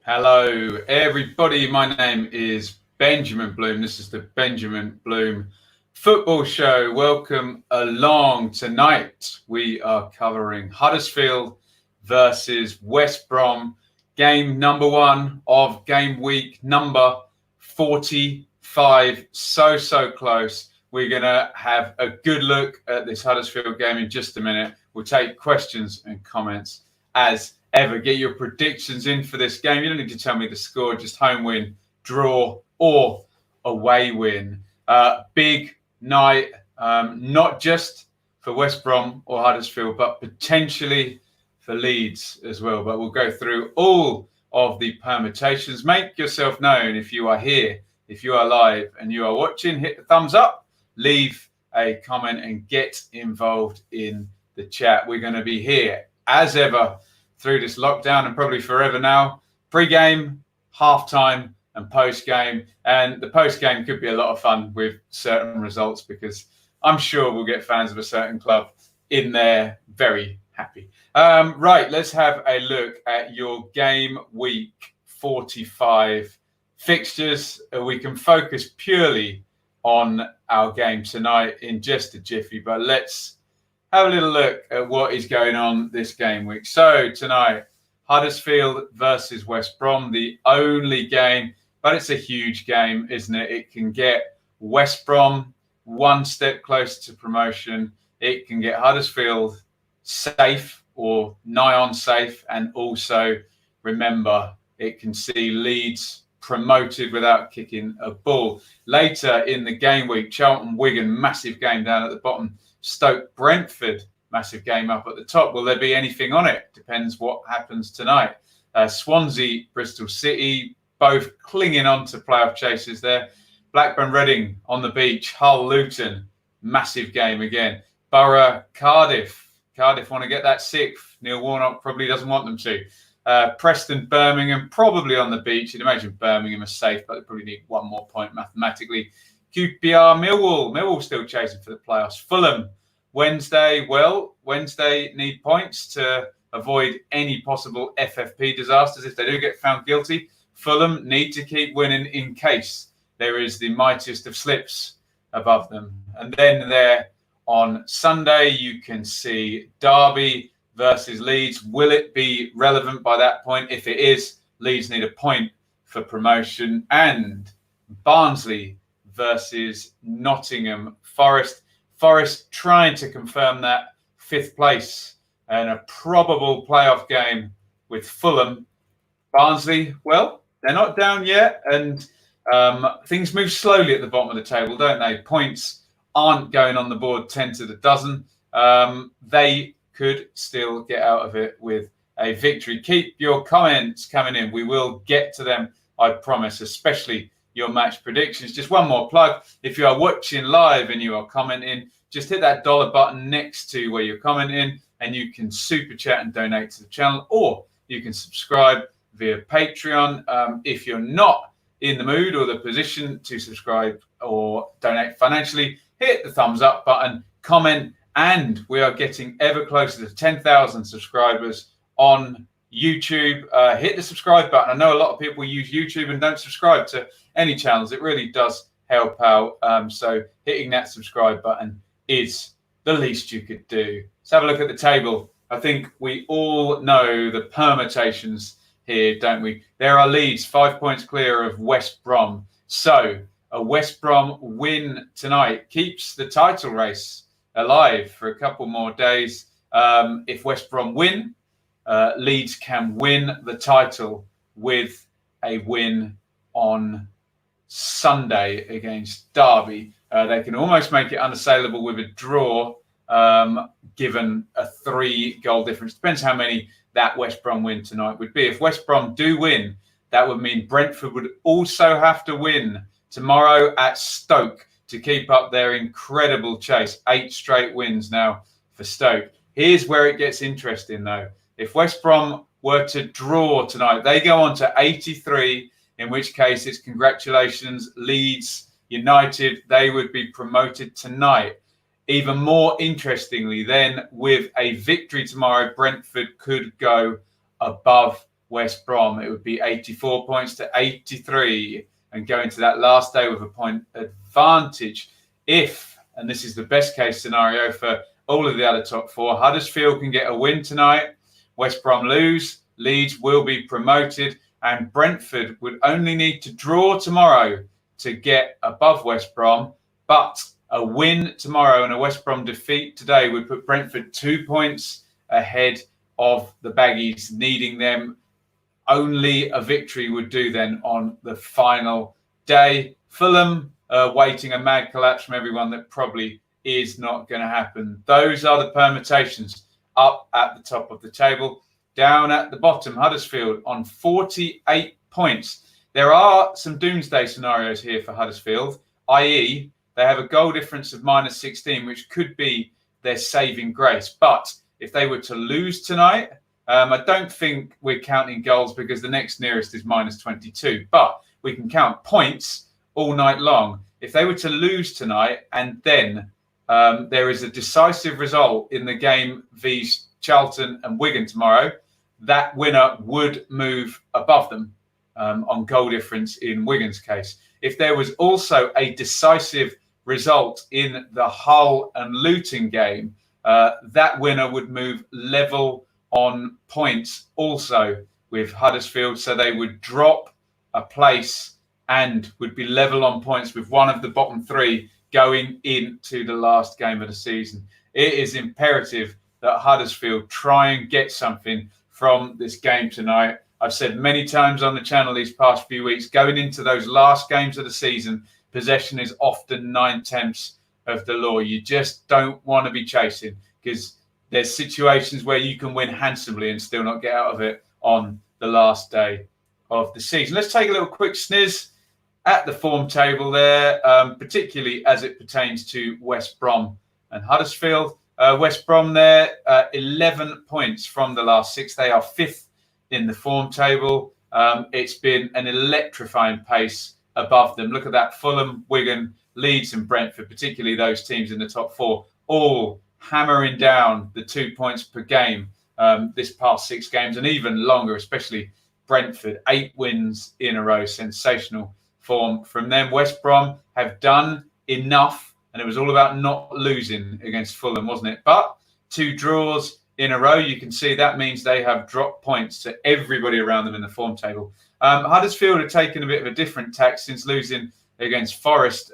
Hello, everybody. My name is Benjamin Bloom. This is the Benjamin Bloom Football Show. Welcome along. Tonight, we are covering Huddersfield versus West Brom, game number 1 of game week number 45. So close. We're going to have a good look at this Huddersfield game in just a minute. We'll take questions and comments as ever. Get your predictions in for this game. You don't need to tell me the score, just home win, draw, or away win. Big night, not just for West Brom or Huddersfield, but potentially for Leeds as well. But we'll go through all of the permutations. Make yourself known if you are here, if you are live and you are watching. Hit the thumbs up, leave a comment and get involved in the chat. We're going to be here as ever through this lockdown and probably forever now. Pre-game, half-time and post-game. And the post-game could be a lot of fun with certain results because I'm sure we'll get fans of a certain club in there very happy. Right, let's have a look at your game week 45 fixtures. We can focus purely on our game tonight in just a jiffy, but let's have a little look at what is going on this game week. So tonight, Huddersfield versus West Brom, the only game, but it's a huge game, isn't it? It can get West Brom one step closer to promotion. It can get Huddersfield safe or nigh on safe. And also, remember, it can see Leeds promoted without kicking a ball. Later in the game week, Charlton-Wigan, massive game down at the bottom. Stoke-Brentford, massive game up at the top. Will there be anything on it? Depends what happens tonight. Swansea-Bristol City, both clinging on to playoff chases there. Blackburn-Reading on the beach. Hull-Luton, massive game again. Borough-Cardiff. Cardiff want to get that 6th. Neil Warnock probably doesn't want them to. Preston-Birmingham, probably on the beach. You'd imagine Birmingham are safe, but they probably need one more point mathematically. QPR, Millwall still chasing for the playoffs. Fulham, Wednesday need points to avoid any possible FFP disasters if they do get found guilty. Fulham need to keep winning in case there is the mightiest of slips above them. And then there on Sunday, you can see Derby versus Leeds. Will it be relevant by that point? If it is, Leeds need a point for promotion. And Barnsley versus Nottingham Forest. Forest trying to confirm that 5th place and a probable playoff game with Fulham. Barnsley, well, they're not down yet, and things move slowly at the bottom of the table, don't they? Points aren't going on the board 10 to the dozen. They could still get out of it with a victory. Keep your comments coming in. We will get to them, I promise, especially your match predictions. Just one more plug. If you are watching live and you are commenting, just hit that dollar button next to where you're commenting and you can super chat and donate to the channel, or you can subscribe via Patreon. If you're not in the mood or the position to subscribe or donate financially, hit the thumbs up button, comment, and we are getting ever closer to 10,000 subscribers on YouTube. Hit the subscribe button. I know a lot of people use YouTube and don't subscribe to any channels. It really does help out. So hitting that subscribe button is the least you could do. Let's have a look at the table. I think we all know the permutations here, don't we? There are Leeds 5 points clear of West Brom. So a West Brom win tonight keeps the title race alive for a couple more days. If West Brom win, Leeds can win the title with a win on Sunday against Derby. They can almost make it unassailable with a draw, given a 3-goal difference. Depends how many that West Brom win tonight would be. If West Brom do win, that would mean Brentford would also have to win tomorrow at Stoke to keep up their incredible chase. 8 straight wins now for Stoke. Here's where it gets interesting, though. If West Brom were to draw tonight, they go on to 83, in which case it's congratulations, Leeds United. They would be promoted tonight. Even more interestingly, then, with a victory tomorrow, Brentford could go above West Brom. It would be 84 points to 83 and go into that last day with a point advantage. If, and this is the best case scenario for all of the other top four, Huddersfield can get a win tonight, West Brom lose, Leeds will be promoted, and Brentford would only need to draw tomorrow to get above West Brom. But a win tomorrow and a West Brom defeat today would put Brentford 2 points ahead of the Baggies, needing them. Only a victory would do then on the final day. Fulham waiting a mad collapse from everyone that probably is not going to happen. Those are the permutations up at the top of the table. Down at the bottom, Huddersfield on 48 points. There are some doomsday scenarios here for Huddersfield, i.e. they have a goal difference of minus 16, which could be their saving grace. But if they were to lose tonight, I don't think we're counting goals because the next nearest is minus 22. But we can count points all night long. If they were to lose tonight and then there is a decisive result in the game vs Charlton and Wigan tomorrow, that winner would move above them on goal difference in Wigan's case. If there was also a decisive result in the Hull and Luton game, that winner would move level on points also with Huddersfield. So they would drop a place and would be level on points with one of the bottom three going into the last game of the season. It is imperative that Huddersfield try and get something from this game tonight. I've said many times on the channel these past few weeks, going into those last games of the season, possession is often 9/10 of the law. You just don't want to be chasing because there's situations where you can win handsomely and still not get out of it on the last day of the season. Let's take a little quick sniz at the form table there, particularly as it pertains to West Brom and Huddersfield. West Brom there, 11 points from the last 6. They are 5th in the form table. It's been an electrifying pace above them. Look at that. Fulham, Wigan, Leeds and Brentford, particularly those teams in the top 4, all hammering down the 2 points per game this past 6 games and even longer, especially Brentford. 8 wins in a row. Sensational form from them. West Brom have done enough, and it was all about not losing against Fulham, wasn't it? But 2 draws in a row, you can see that means they have dropped points to everybody around them in the form table. Huddersfield have taken a bit of a different tack since losing against Forest.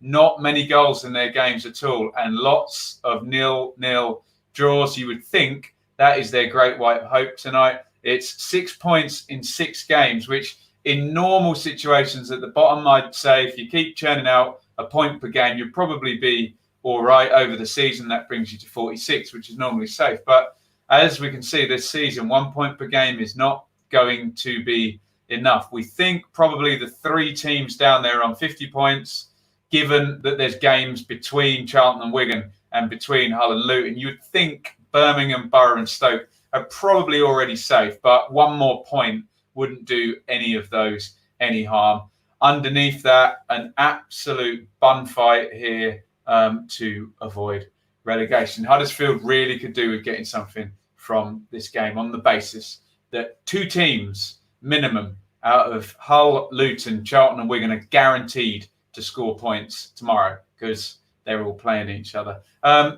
Not many goals in their games at all, and lots of 0-0 draws. You would think that is their great white hope tonight. It's 6 points in 6 games, which in normal situations at the bottom, I'd say if you keep churning out a point per game, you'd probably be all right over the season. That brings you to 46, which is normally safe. But as we can see this season, 1 point per game is not going to be enough. We think probably the 3 teams down there are on 50 points, given that there's games between Charlton and Wigan and between Hull and Luton. You'd think Birmingham, Borough and Stoke are probably already safe, but 1 more point wouldn't do any of those any harm. Underneath that, an absolute bun fight here to avoid relegation. Huddersfield really could do with getting something from this game on the basis that 2 teams minimum out of Hull, Luton, Charlton and Wigan are guaranteed to score points tomorrow because they're all playing each other.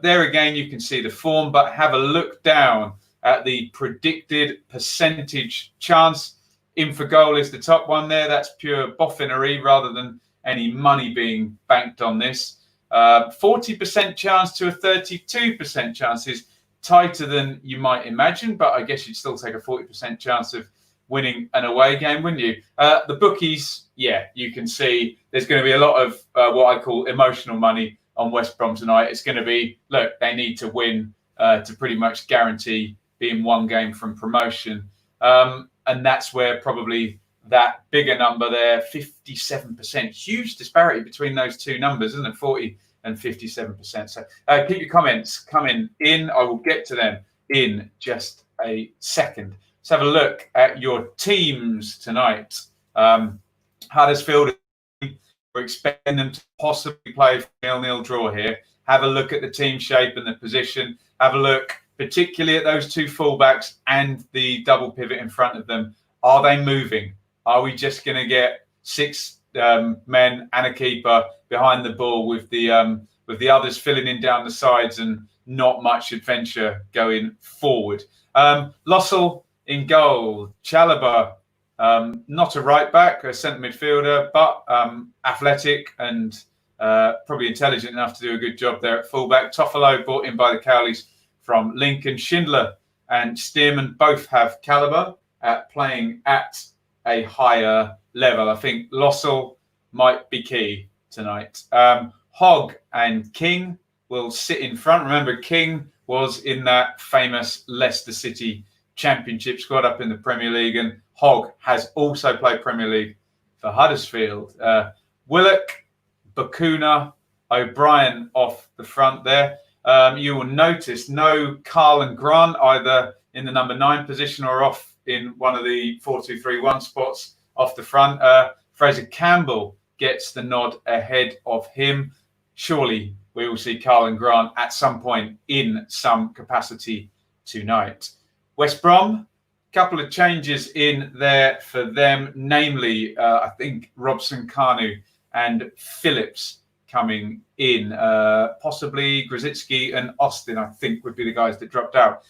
There again, you can see the form, but have a look down at the predicted percentage chance. In for goal is the top one there. That's pure boffinery rather than any money being banked on this. 40% chance to a 32% chance is tighter than you might imagine, but I guess you'd still take a 40% chance of winning an away game, wouldn't you? The bookies, yeah, you can see there's going to be a lot of what I call emotional money on West Brom tonight. It's going to be, look, they need to win to pretty much guarantee being 1 game from promotion. And that's where probably that bigger number there, 57%. Huge disparity between those 2 numbers, isn't it? 40 and 57%. So keep your comments coming in. I will get to them in just a second. Let's have a look at your teams tonight. Huddersfield, we're expecting them to possibly play a 0-0 draw here. Have a look at the team shape and the position. Have a look particularly at those two fullbacks and the double pivot in front of them. Are they moving? Are we just going to get 6 men and a keeper behind the ball with the others filling in down the sides and not much adventure going forward? Lossell in goal. Chalobah, not a right back, a centre midfielder, but athletic and probably intelligent enough to do a good job there at fullback. Toffolo, brought in by the Cowleys from Lincoln. Schindler and Stearman both have calibre at playing at a higher level. I think Lossell might be key tonight. Hogg and King will sit in front. Remember, King was in that famous Leicester City Championship squad up in the Premier League, and Hogg has also played Premier League for Huddersfield. Willock, Bakuna, O'Brien off the front there. You will notice no Karlan Grant either in the number 9 position or off in one of the 4-2-3-1 spots off the front. Fraser Campbell gets the nod ahead of him. Surely we will see Karlan Grant at some point in some capacity tonight. West Brom, a couple of changes in there for them, namely, I think Robson Kanu and Phillips coming in. Possibly Grzycki and Austin, I think, would be the guys that dropped out.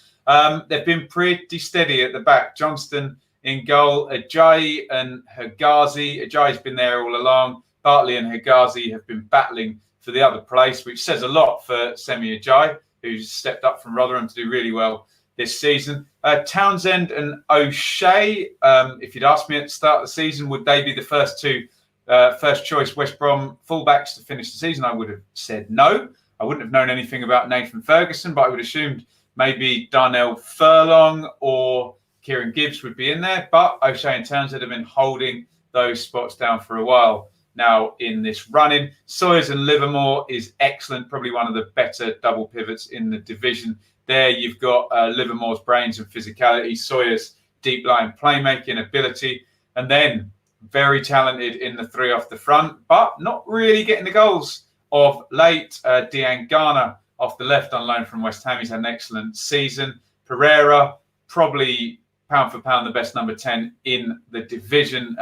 They've been pretty steady at the back. Johnston in goal, Ajayi and Hegazi. Ajayi's been there all along. Bartley and Hegazi have been battling for the other place, which says a lot for Semi Ajayi, who's stepped up from Rotherham to do really well this season. Townsend and O'Shea, if you'd asked me at the start of the season, would they be the first choice West Brom fullbacks to finish the season? I would have said no. I wouldn't have known anything about Nathan Ferguson, but I would have assumed maybe Darnell Furlong or Kieran Gibbs would be in there. But O'Shea and Townsend have been holding those spots down for a while now in this run-in. Sawyers and Livermore is excellent, probably one of the better double pivots in the division. There you've got Livermore's brains and physicality, Sawyer's deep-line playmaking ability, and then very talented in the 3 off the front, but not really getting the goals of late. Dean Garner off the left on loan from West Ham. He's had an excellent season. Pereira, probably pound for pound the best number 10 in the division,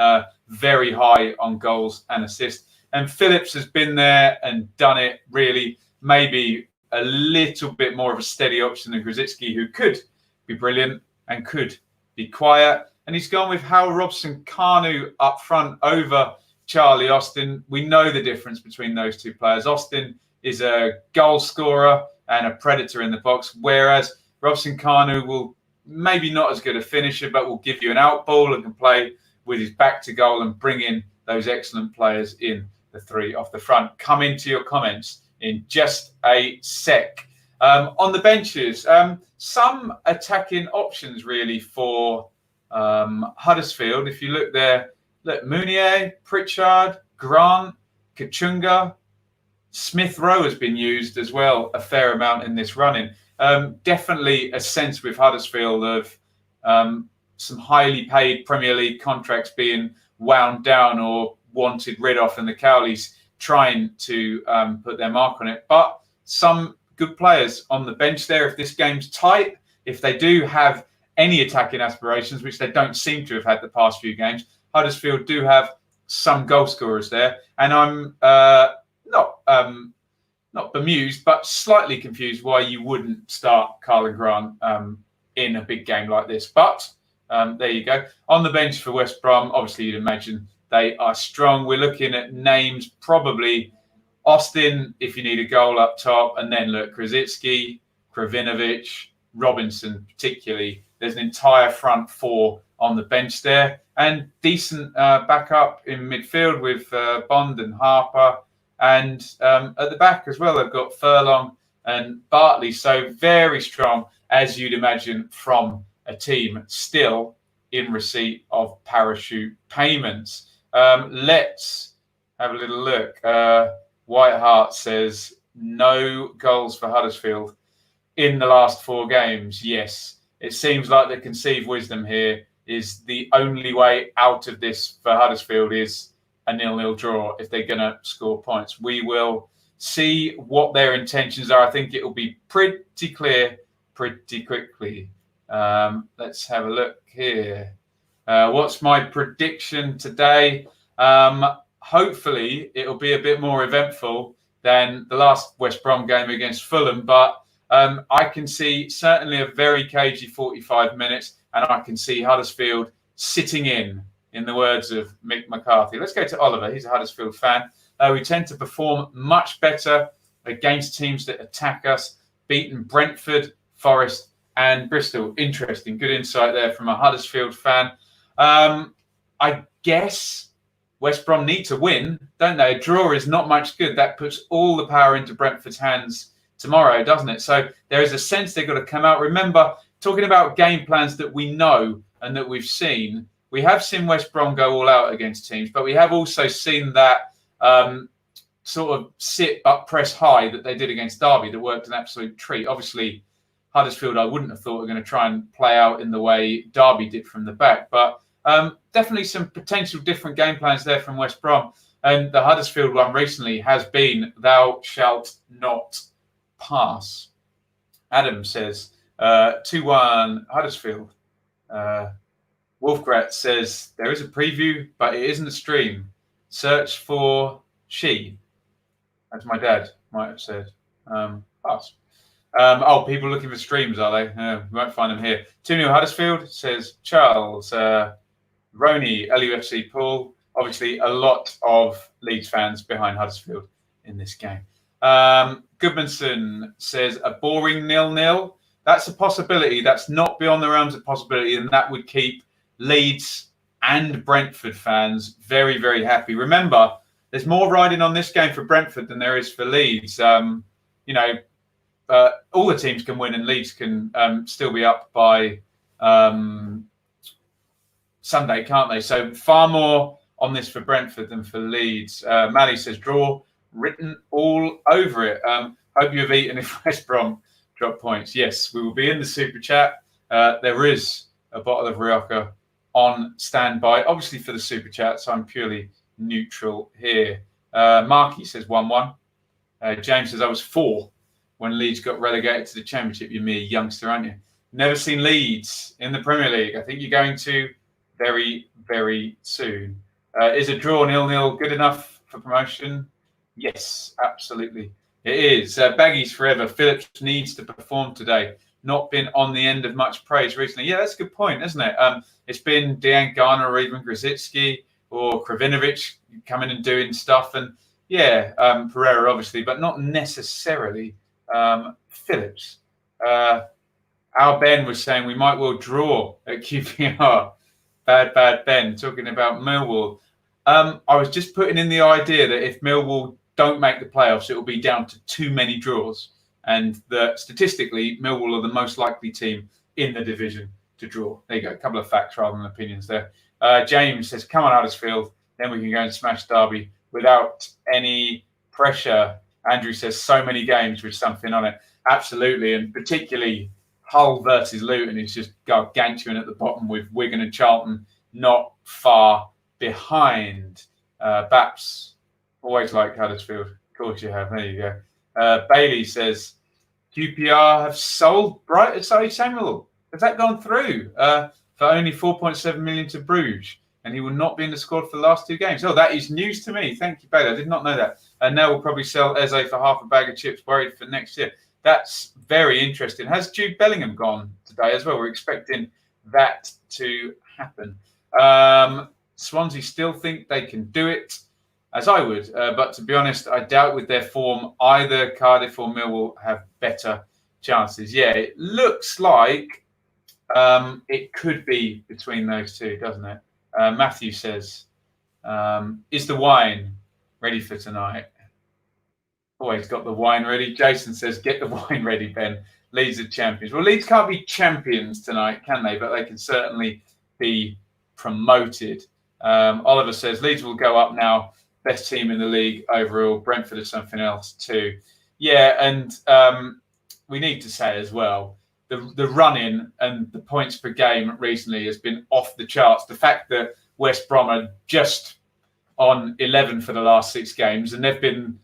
very high on goals and assists. And Phillips has been there and done it really, maybe a little bit more of a steady option than Grzycki, who could be brilliant and could be quiet. And he's gone with Hal Robson Kanu up front over Charlie Austin. We know the difference between those two players. Austin is a goal scorer and a predator in the box, whereas Robson Kanu will maybe not as good a finisher, but will give you an out ball and can play with his back to goal and bring in those excellent players in the 3 off the front. Come into your comments in just a sec. On the benches, some attacking options really for Huddersfield. If you look there, look, Mounier, Pritchard, Grant, Kachunga, Smith Rowe has been used as well a fair amount in this running. Definitely a sense with Huddersfield of some highly paid Premier League contracts being wound down or wanted rid of, and the Cowleys trying to put their mark on it. But some good players on the bench there. If this game's tight, if they do have any attacking aspirations, which they don't seem to have had the past few games, Huddersfield do have some goal scorers there. And I'm not bemused, but slightly confused why you wouldn't start Karlan Grant in a big game like this. But there you go. On the bench for West Brom, obviously you'd imagine they are strong. We're looking at names, probably Austin, if you need a goal up top, and then look, Krzycki, Kravinovic, Robinson particularly. There's an entire front 4 on the bench there, and decent backup in midfield with Bond and Harper. And at the back as well, they've got Furlong and Bartley. So very strong, as you'd imagine, from a team still in receipt of parachute payments. Let's have a little look. Whiteheart says no goals for Huddersfield in the last 4 games. Yes, it seems like the conceived wisdom here is the only way out of this for Huddersfield is a 0-0 draw if they're going to score points. We will see what their intentions are. I think it will be pretty clear pretty quickly. Let's have a look here. What's my prediction today? Hopefully, it'll be a bit more eventful than the last West Brom game against Fulham, but I can see certainly a very cagey 45 minutes, and I can see Huddersfield sitting in the words of Mick McCarthy. Let's go to Oliver. He's a Huddersfield fan. We tend to perform much better against teams that attack us, beaten Brentford, Forest, and Bristol. Interesting. Good insight there from a Huddersfield fan. I guess West Brom need to win, don't they? A draw is not much good. That puts all the power into Brentford's hands tomorrow, doesn't it? So there is a sense they've got to come out. Remember, talking about game plans that we know and that we've seen, we have seen West Brom go all out against teams, but we have also seen that sort of sit up, press high that they did against Derby that worked an absolute treat. Obviously, Huddersfield, I wouldn't have thought were going to try and play out in the way Derby did from the back, but definitely some potential different game plans there from West Brom. And the Huddersfield one recently has been, thou shalt not pass. Adam says, 2-1 Huddersfield. Wolfgrat says, there is a preview, but it isn't a stream. Search for she, as my dad might have said. Pass. People looking for streams, are they? We won't find them here. 2-0 Huddersfield, says Charles. Rooney, LUFC Paul. Obviously, a lot of Leeds fans behind Huddersfield in this game. Goodmanson says a boring 0-0. That's a possibility. That's not beyond the realms of possibility, and that would keep Leeds and Brentford fans very, very happy. Remember, there's more riding on this game for Brentford than there is for Leeds. All the teams can win, and Leeds can still be up by Sunday, can't they? So far more on this for Brentford than for Leeds. Mally says draw, written all over it. Hope you have eaten if West Brom drop points. Yes, we will be in the super chat. There is a bottle of Rioja on standby, obviously for the super chat, so I'm purely neutral here. Marky says 1-1. James says I was 4 when Leeds got relegated to the Championship. You're mere youngster, aren't you? Never seen Leeds in the Premier League. I think you're going to very, very soon. Is a draw 0-0 good enough for promotion? Yes, absolutely. It is. Baggies forever. Phillips needs to perform today. Not been on the end of much praise recently. Yeah, that's a good point, isn't it? It's been Dejan Garner or even Grzycki or Kravinovic coming and doing stuff. And yeah, Pereira, obviously, but not necessarily Phillips. Our Ben was saying we might well draw at QPR. Bad Ben, talking about Millwall. I was just putting in the idea that if Millwall don't make the playoffs, it will be down to too many draws. And that statistically, Millwall are the most likely team in the division to draw. There you go. A couple of facts rather than opinions there. James says, come on, Huddersfield. Then we can go and smash Derby without any pressure. Andrew says, so many games with something on it. Absolutely. And particularly Hull versus Luton is just gargantuan at the bottom with Wigan and Charlton not far behind. Baps, always like Huddersfield. Of course you have. There you go. Bailey says, QPR have sold Samuel. Has that gone through for only 4.7 million to Bruges? And he will not be in the squad for the last 2 games. Oh, that is news to me. Thank you, Bailey. I did not know that. And now we'll probably sell Eze for half a bag of chips, worried for next year. That's very interesting. Has Jude Bellingham gone today as well? We're expecting that to happen. Swansea still think they can do it, as I would. But to be honest, I doubt with their form, either Cardiff or Millwall have better chances. Yeah, it looks like it could be between those two, doesn't it? Matthew says, is the wine ready for tonight? Always got the wine ready. Jason says, get the wine ready, Ben. Leeds are champions. Well, Leeds can't be champions tonight, can they? But they can certainly be promoted. Oliver says, Leeds will go up now. Best team in the league overall. Brentford is something else too. Yeah, and we need to say as well, the run-in and the points per game recently has been off the charts. The fact that West Brom are just on 11 for the last 6 games, and they've been,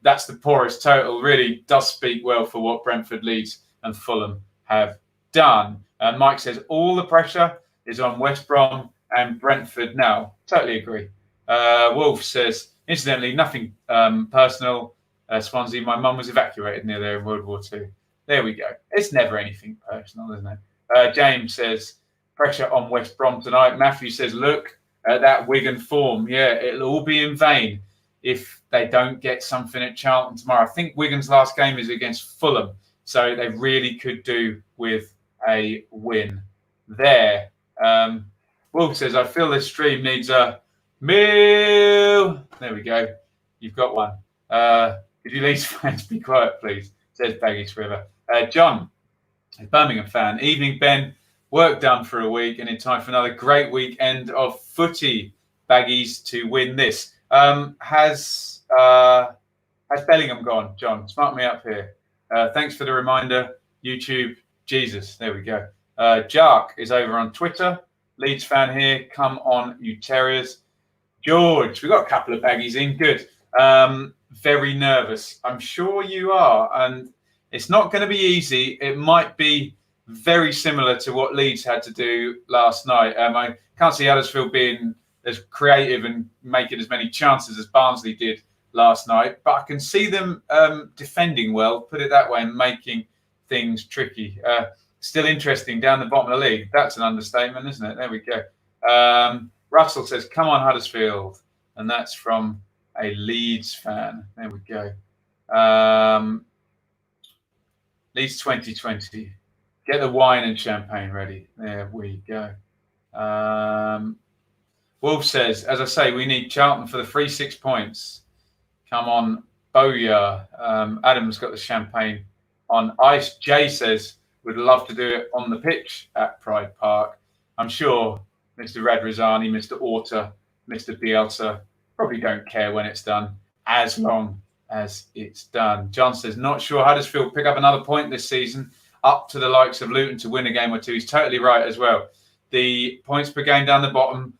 that's the poorest total, really does speak well for what Brentford, Leeds and Fulham have done. Mike says all the pressure is on West Brom and Brentford now. Totally agree. Wolf says, incidentally, nothing personal. Swansea, my mum was evacuated near there in World War II. There we go. It's never anything personal, isn't it? James says, pressure on West Brom tonight. Matthew says, look at that Wigan form. Yeah, it'll all be in vain if they don't get something at Charlton tomorrow. I think Wigan's last game is against Fulham, so they really could do with a win there. Wolf says, I feel this stream needs a meal. There we go. You've got one. Could you Leeds fans be quiet, please? Says Baggish River. John, a Birmingham fan. Evening, Ben. Work done for a week and in time for another great weekend of footy. Baggies to win this. Has Bellingham gone, John? Smart me up here. Thanks for the reminder. YouTube, Jesus. There we go. Jark is over on Twitter. Leeds fan here. Come on, you Terriers. George, we've got a couple of baggies in. Good. Very nervous. I'm sure you are. And it's not going to be easy. It might be very similar to what Leeds had to do last night. I can't see Huddersfield being as creative and making as many chances as Barnsley did last night. But I can see them defending well, put it that way, and making things tricky. Still interesting down the bottom of the league. That's an understatement, isn't it? There we go. Russell says, come on, Huddersfield. And that's from a Leeds fan. There we go. Leeds 2020. Get the wine and champagne ready. There we go. Wolf says, as I say, we need Charlton for the free 6 points. Come on, Booyah. Adam's got the champagne on ice. Jay says, would love to do it on the pitch at Pride Park. I'm sure Mr. Radrazani, Mr. Orta, Mr. Bielsa probably don't care when it's done, as long as it's done. John says, not sure Huddersfield pick up another point this season, up to the likes of Luton to win a game or two. He's totally right as well. The points per game down the bottom,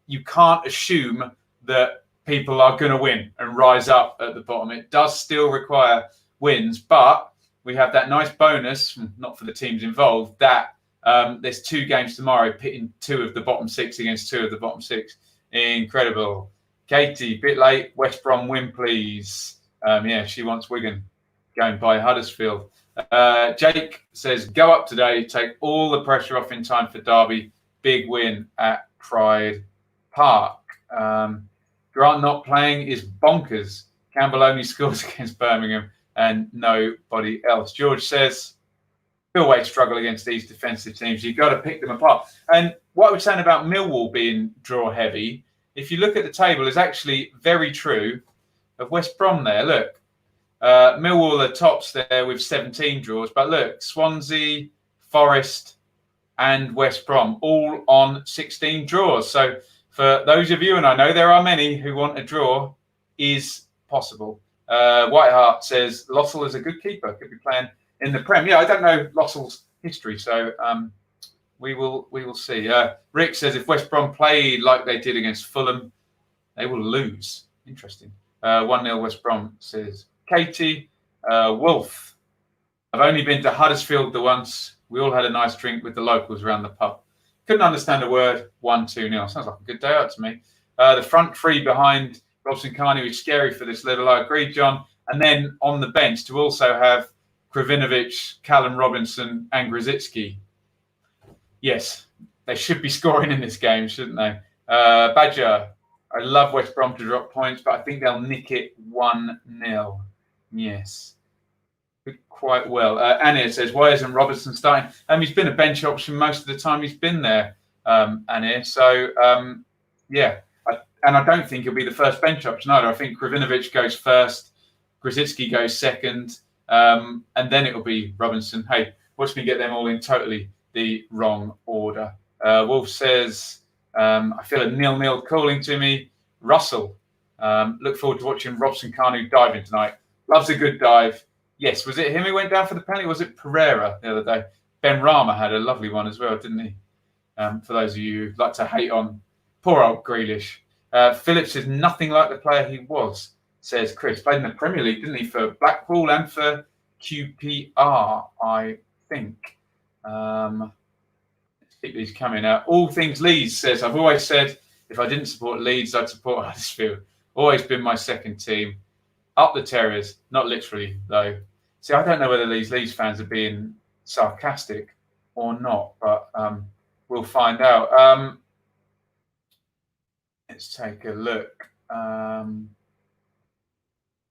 you can't assume that people are going to win and rise up at the bottom. It does still require wins, but we have that nice bonus, not for the teams involved, that there's 2 games tomorrow, pitting 2 of the bottom 6 against 2 of the bottom 6. Incredible. Katie, bit late. West Brom win, please. Yeah, she wants Wigan going by Huddersfield. Jake says, go up today, take all the pressure off in time for Derby. Big win at Pride Park. Grant not playing is bonkers. Campbell only scores against Birmingham and nobody else. George says, Phil Wade struggle against these defensive teams. You've got to pick them apart. And what we're saying about Millwall being draw heavy, if you look at the table, is actually very true of West Brom there. Look, Millwall are tops there with 17 draws. But look, Swansea, Forest and West Brom all on 16 draws. So for those of you, and I know there are many who want a draw, is possible. Whiteheart says, Lossell is a good keeper. Could be playing in the Prem. Yeah, I don't know Lossell's history, so we will see. Rick says, if West Brom played like they did against Fulham, they will lose. Interesting. 1-0 West Brom, says Katie. Wolf, I've only been to Huddersfield the once. We all had a nice drink with the locals around the pub. Couldn't understand a word. 1-2-0. Sounds like a good day out to me. The front three behind Robson Carney is scary for this level. I agree, John. And then on the bench to also have Kravinovic, Callum Robinson and Grzycki. Yes, they should be scoring in this game, shouldn't they? Badger, I love West Brom to drop points, but I think they'll nick it 1-0. Yes. Quite well. Anir says, why isn't Robertson starting? He's been a bench option most of the time he's been there, Anir. So, yeah. And I don't think he'll be the first bench option either. I think Kravinovic goes first, Grzycki goes second, and then it'll be Robinson. Hey, watch me get them all in totally the wrong order. Wolf says, I feel a 0-0 calling to me. Russell, look forward to watching Robson Carnu diving tonight. Loves a good dive. Yes, was it him who went down for the penalty? Was it Pereira the other day? Ben Rama had a lovely one as well, didn't he? For those of you who like to hate on poor old Grealish. Phillips is nothing like the player he was, says Chris. Played in the Premier League, didn't he, for Blackpool and for QPR, I think. Let's keep these coming out. All Things Leeds says, I've always said if I didn't support Leeds, I'd support Huddersfield. Always been my second team. Up the Terriers. Not literally, though. See, I don't know whether these Leeds fans are being sarcastic or not, but we'll find out. Let's take a look.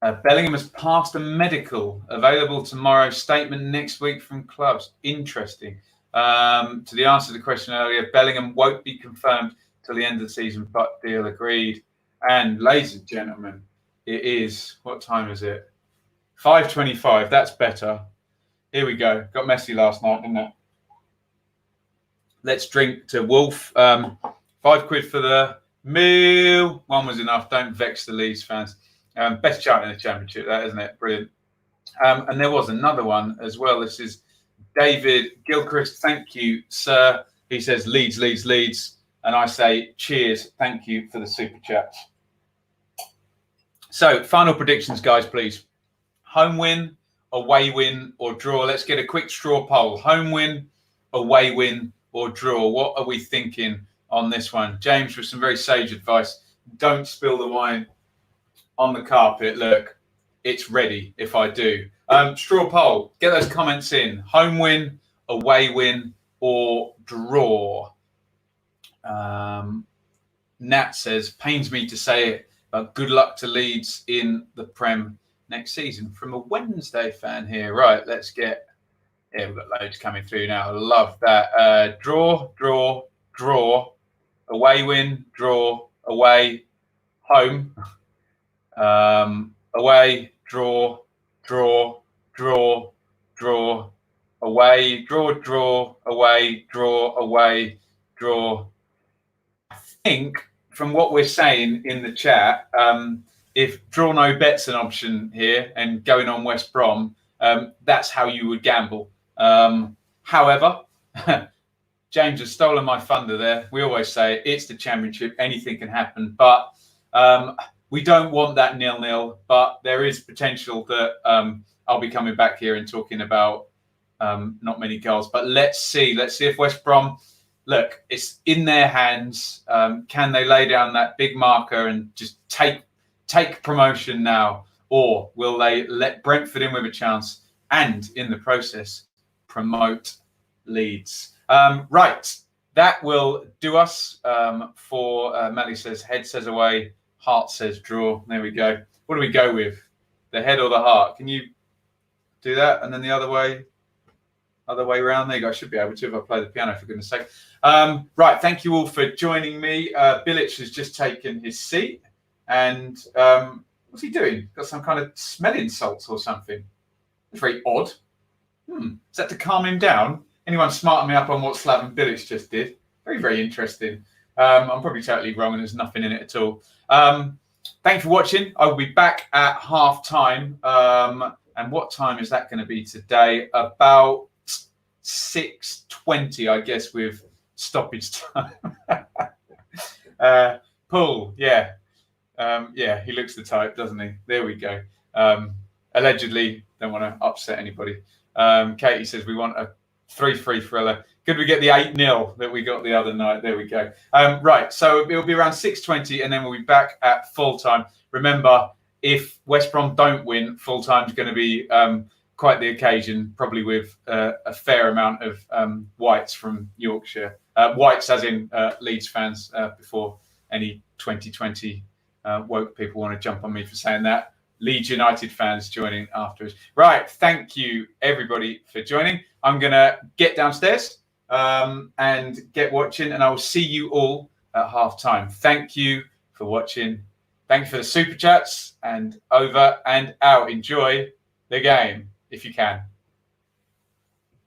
Bellingham has passed a medical. Available tomorrow. Statement next week from clubs. Interesting. To the answer to the question earlier, Bellingham won't be confirmed till the end of the season, but deal agreed. And ladies and gentlemen, it is, what time is it? 5:25. That's better. Here we go. Got messy last night, didn't it? Let's drink to Wolf. £5 for the meal. One was enough. Don't vex the Leeds fans. Best chart in the Championship, that, isn't it? Brilliant. And there was another one as well. This is David Gilchrist. Thank you, sir. He says Leeds, Leeds, Leeds. And I say cheers. Thank you for the super chats. So, final predictions, guys, please. Home win, away win, or draw. Let's get a quick straw poll. Home win, away win, or draw. What are we thinking on this one? James, with some very sage advice. Don't spill the wine on the carpet. Look, it's ready if I do. Straw poll. Get those comments in. Home win, away win, or draw. Nat says, pains me to say it, but good luck to Leeds in the Prem next season. From a Wednesday fan here. Right, let's get... Yeah, we've got loads coming through now. Love that. Draw, draw, draw. Away win, draw. Away, home. Away, draw, draw, draw, draw. Away, draw, draw, away, draw, away, draw. I think from what we're saying in the chat, if draw no bet's an option here and going on West Brom, that's how you would gamble. However, James has stolen my thunder there. We always say it's the Championship, anything can happen, but we don't want that 0-0, but there is potential that I'll be coming back here and talking about not many goals. But let's see if West Brom, look, it's in their hands. Can they lay down that big marker and just take promotion now? Or will they let Brentford in with a chance and in the process promote Leeds? Right, that will do us for Melly says head says away, heart says draw. There we go. What do we go with? The head or the heart? Can you do that? And then the other way around. There you go. I should be able to if I play the piano, for goodness sake. Right, thank you all for joining me. Bilic has just taken his seat. And what's he doing? Got some kind of smelling salts or something. It's very odd. Is that to calm him down? Anyone smarten me up on what Slaven Bilic just did? Very, very interesting. I'm probably totally wrong and there's nothing in it at all. Thanks for watching. I will be back at half time. And what time is that going to be today? About 6:20, I guess, with stoppage time. Paul, yeah. Yeah, he looks the type, doesn't he? There we go. Allegedly, don't want to upset anybody. Katie says we want a 3-3 thriller. Could we get the 8-0 that we got the other night? There we go. Right, so it'll be around 6:20 and then we'll be back at full time. Remember, if West Brom don't win, full time is going to be quite the occasion, probably with a fair amount of whites from Yorkshire. Whites as in Leeds fans before any 2020 woke people want to jump on me for saying that. Leeds United fans joining afterwards. Right, thank you everybody for joining. I'm going to get downstairs and get watching, and I will see you all at half time. Thank you for watching. Thank you for the super chats, and over and out. Enjoy the game if you can.